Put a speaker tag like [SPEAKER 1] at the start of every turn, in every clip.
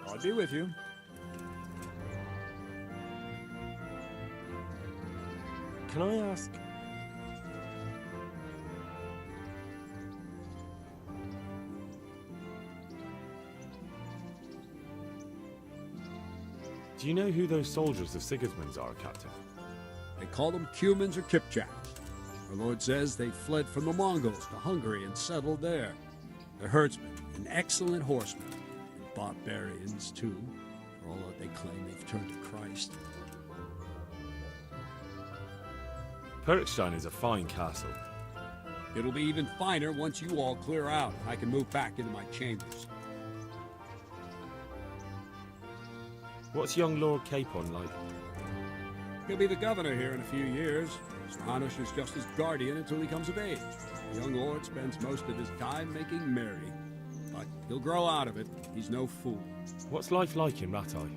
[SPEAKER 1] I'll be with you.
[SPEAKER 2] Can I ask... Do you know who those soldiers of Sigismund's are, Captain?
[SPEAKER 1] They call them Cumans or Kipchaks. Our Lord says they fled from the Mongols to Hungary and settled there. They're herdsmen and excellent horsemen, and barbarians too, for all that they claim they've turned to Christ.
[SPEAKER 2] Perkstein is a fine castle.
[SPEAKER 1] It'll be even finer once you all clear out. I can move back into my chambers.
[SPEAKER 2] What's young Lord Capon like?
[SPEAKER 1] He'll be the governor here in a few years. Sir Hanush is just his guardian until he comes of age. The young lord spends most of his time making merry. But he'll grow out of it. He's no fool.
[SPEAKER 2] What's life like in Rattay?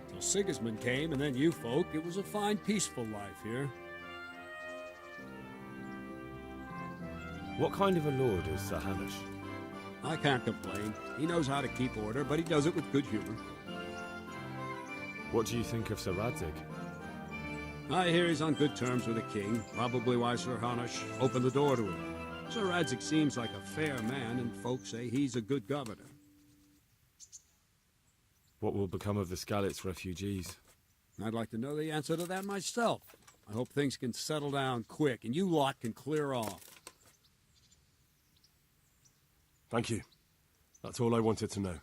[SPEAKER 1] Till Sigismund came, and then you folk, it was a fine, peaceful life here.
[SPEAKER 2] What kind of a lord is Sir Hanush?
[SPEAKER 1] I can't complain. He knows how to keep order, but he does it with good humor.
[SPEAKER 2] What do you think of Sir Radzig?
[SPEAKER 1] I hear he's on good terms with the king, probably why Sir Hanush opened the door to him. Sir Radzig seems like a fair man, and folks say he's a good governor.
[SPEAKER 2] What will become of the Skalitz refugees?
[SPEAKER 1] I'd like to know the answer to that myself. I hope things can settle down quick, and you lot can clear off.
[SPEAKER 3] Thank you. That's all I wanted to know.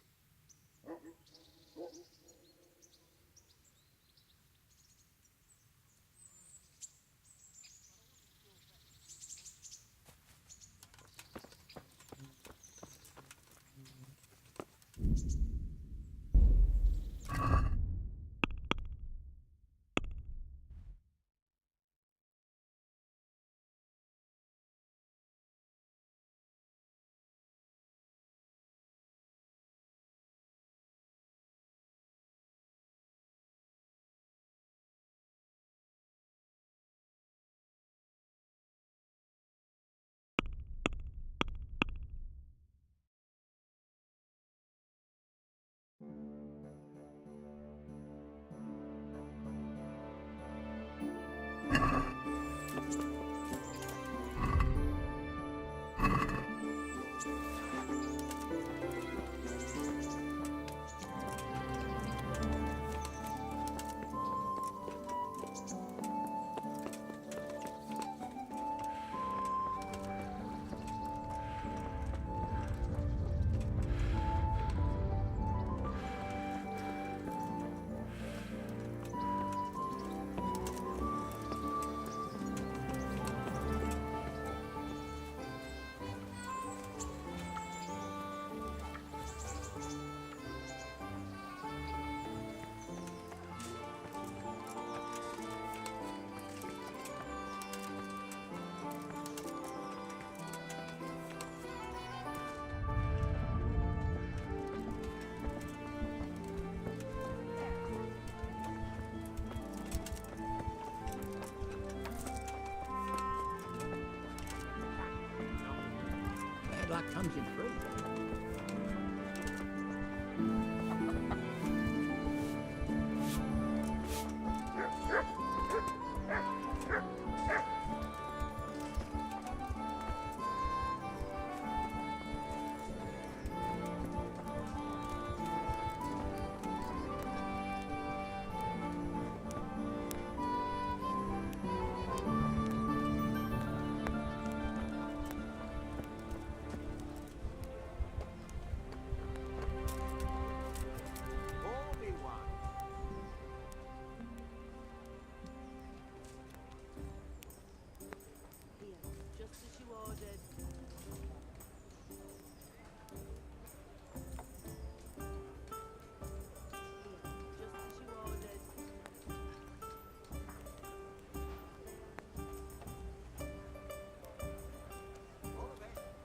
[SPEAKER 4] That comes in free.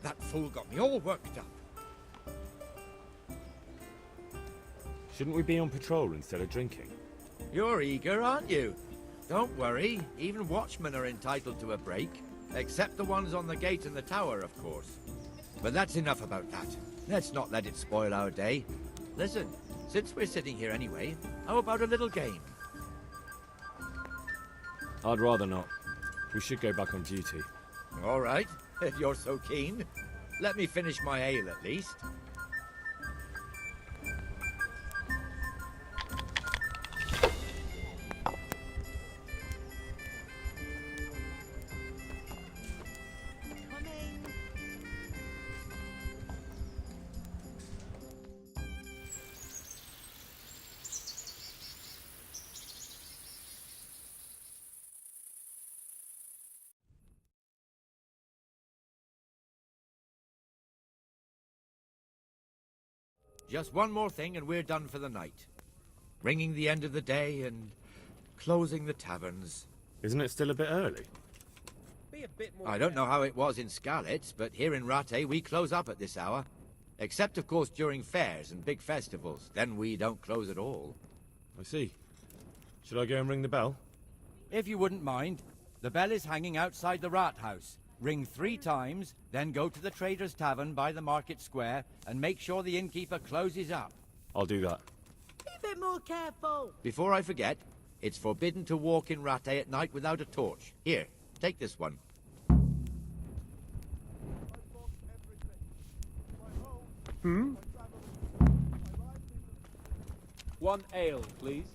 [SPEAKER 5] That fool got me all worked up.
[SPEAKER 2] Shouldn't we be on patrol instead of drinking?
[SPEAKER 5] You're eager, aren't you? Don't worry, even watchmen are entitled to a break. Except the ones on the gate and the tower, of course. But that's enough about that. Let's not let it spoil our day. Listen, Since we're sitting here anyway, how about a little game?
[SPEAKER 2] I'd rather not. We should go back on duty.
[SPEAKER 5] All right, if you're so keen. Let me finish my ale at least. Just one more thing and we're done for the night. Ringing the end of the day and closing the taverns.
[SPEAKER 2] Isn't it still a bit early?
[SPEAKER 5] I don't know how it was in Scarlet, but here in Rattay we close up at this hour. Except, of course, during fairs and big festivals. Then we don't close at all.
[SPEAKER 2] I see. Should I go and ring the bell?
[SPEAKER 5] If you wouldn't mind, the bell is hanging outside the Rat House. Ring 3 times, then go to the Trader's Tavern by the Market Square and make sure the innkeeper closes up.
[SPEAKER 2] I'll do that.
[SPEAKER 4] Be a bit more careful.
[SPEAKER 5] Before I forget, it's forbidden to walk in Rattay at night without a torch. Here, take this one.
[SPEAKER 6] One ale, please.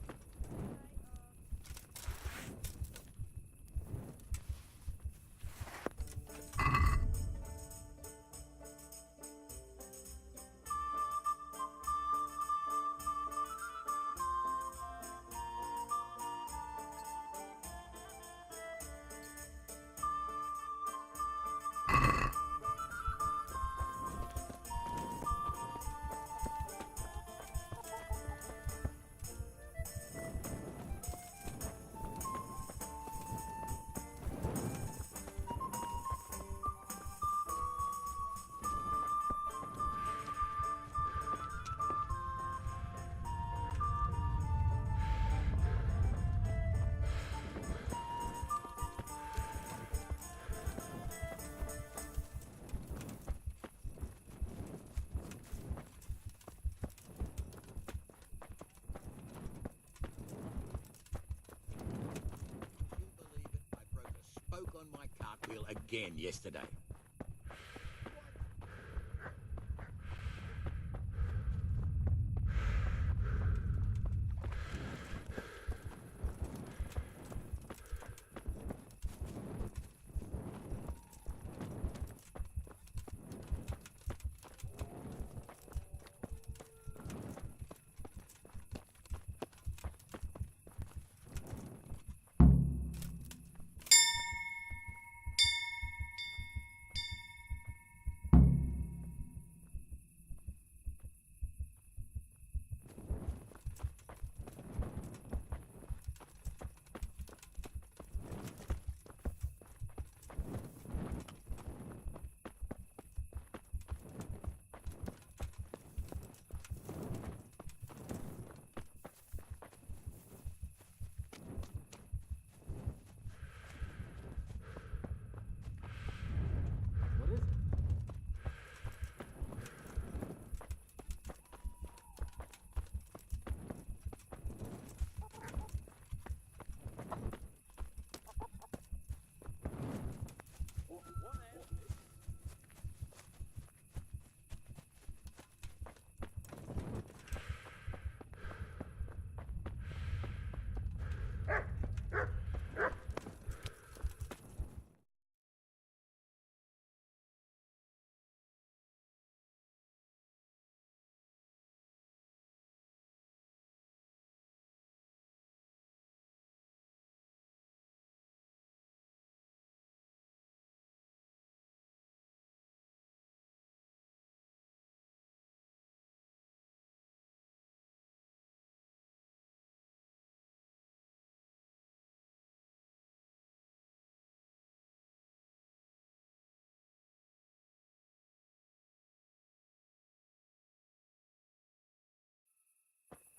[SPEAKER 4] On my cartwheel again yesterday.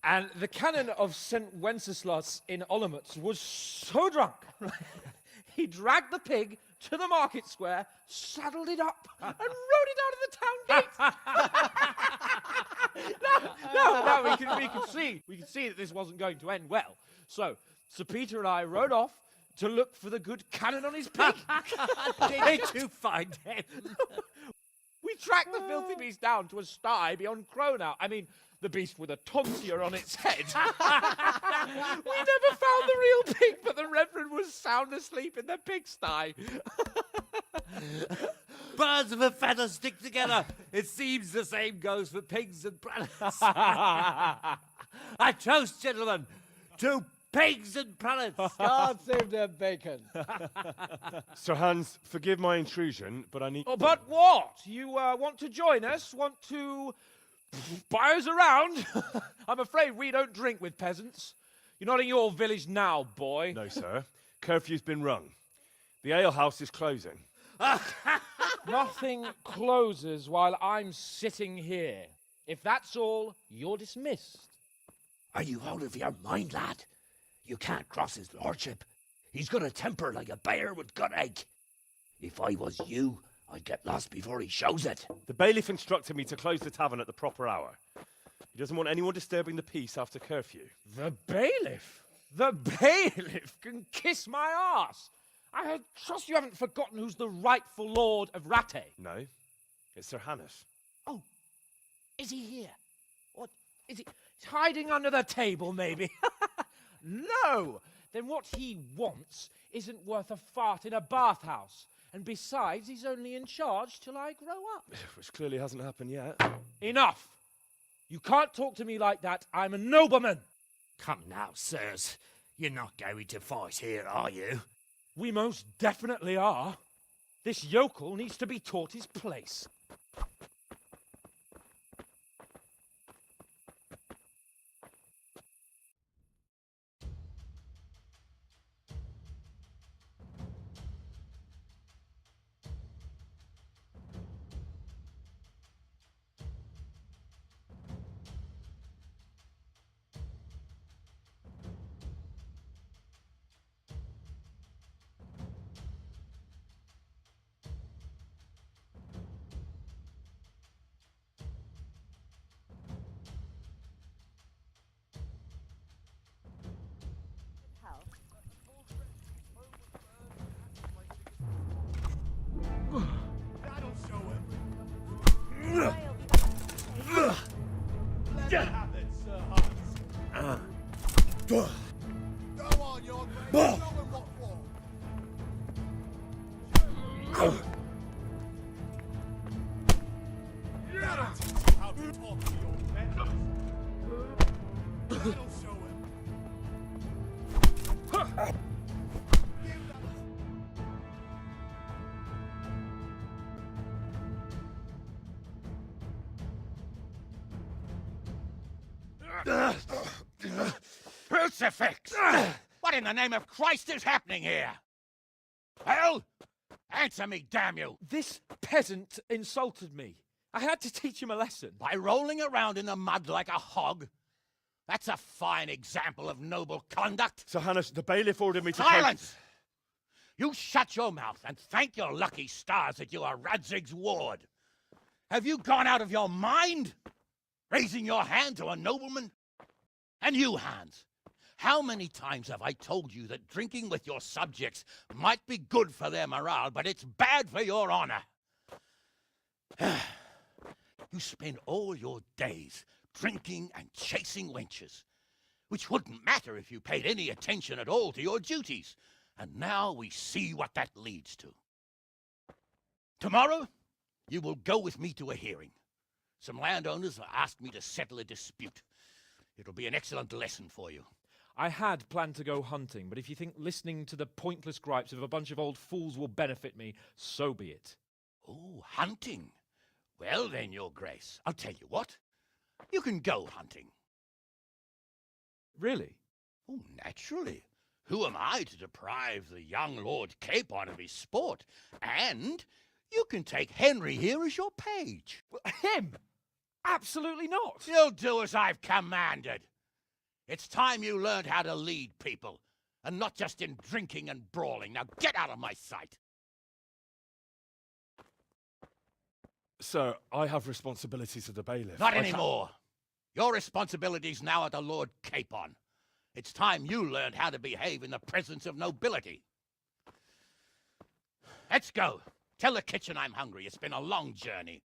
[SPEAKER 6] And the canon of St. Wenceslas in Olomouc was so drunk, He dragged the pig to the market square, saddled it up, and rode it out of the town gate. No, we could see that this wasn't going to end well. So, Sir Peter and I rode off to look for the good cannon on his pig.
[SPEAKER 4] Did you find him?
[SPEAKER 6] We tracked the filthy beast down to a sty beyond Cronau. I mean, the beast with a tonsure on its head. We never found the real pig, but the Reverend was sound asleep in the pigsty.
[SPEAKER 7] Birds of a feather stick together. It seems the same goes for pigs and prelates. I toast, gentlemen, to pigs and prelates.
[SPEAKER 6] God save their bacon.
[SPEAKER 3] Sir Hans, forgive my intrusion, but I need...
[SPEAKER 6] Oh, but what? You want to join us? Want to buy us around? I'm afraid we don't drink with peasants. You're not in your village now, boy.
[SPEAKER 3] No, sir. Curfew's been rung. The alehouse is closing.
[SPEAKER 6] Nothing closes while I'm sitting here. If that's all, you're dismissed.
[SPEAKER 4] Are you out of your mind, lad? You can't cross his lordship. He's got a temper like a bear with gut ache. If I was you, I'd get lost before he shows it.
[SPEAKER 3] The bailiff instructed me to close the tavern at the proper hour. He doesn't want anyone disturbing the peace after curfew.
[SPEAKER 6] The bailiff? The bailiff can kiss my arse. I trust you haven't forgotten who's the rightful lord of Rattay.
[SPEAKER 3] No, it's Sir Hannes.
[SPEAKER 6] Oh, is he here? What, is he hiding under the table, maybe? No! Then what he wants isn't worth a fart in a bathhouse. And besides, he's only in charge till I grow up.
[SPEAKER 3] Which clearly hasn't happened yet.
[SPEAKER 6] Enough! You can't talk to me like that. I'm a nobleman.
[SPEAKER 4] Come now, sirs. You're not going to fight here, are you?
[SPEAKER 6] We most definitely are. This yokel needs to be taught his place.
[SPEAKER 4] Crucifix! What in the name of Christ is happening here? Hell? Answer me, damn you!
[SPEAKER 6] This peasant insulted me. I had to teach him a lesson.
[SPEAKER 4] By rolling around in the mud like a hog? That's a fine example of noble conduct.
[SPEAKER 3] Sir Hannes, the bailiff ordered me to...
[SPEAKER 4] Silence! You shut your mouth and thank your lucky stars that you are Radzig's ward. Have you gone out of your mind? Raising your hand to a nobleman? And you, Hans, how many times have I told you that drinking with your subjects might be good for their morale, but it's bad for your honor? You spend all your days drinking and chasing wenches, which wouldn't matter if you paid any attention at all to your duties. And now we see what that leads to. Tomorrow, you will go with me to a hearing. Some landowners have asked me to settle a dispute. It'll be an excellent lesson for you.
[SPEAKER 6] I had planned to go hunting, but if you think listening to the pointless gripes of a bunch of old fools will benefit me, so be it.
[SPEAKER 4] Oh, hunting. Well then, Your Grace, I'll tell you what. You can go hunting.
[SPEAKER 6] Really?
[SPEAKER 4] Oh, naturally. Who am I to deprive the young Lord Capon of his sport? And you can take Henry here as your page.
[SPEAKER 6] Him? Absolutely not.
[SPEAKER 4] You'll do as I've commanded. It's time you learned how to lead people, and not just in drinking and brawling. Now get out of my sight!
[SPEAKER 3] Sir, I have responsibilities as the bailiff.
[SPEAKER 4] Not anymore. Your responsibilities now are the Lord Capon. It's time you learned how to behave in the presence of nobility. Let's go. Tell the kitchen I'm hungry. It's been a long journey.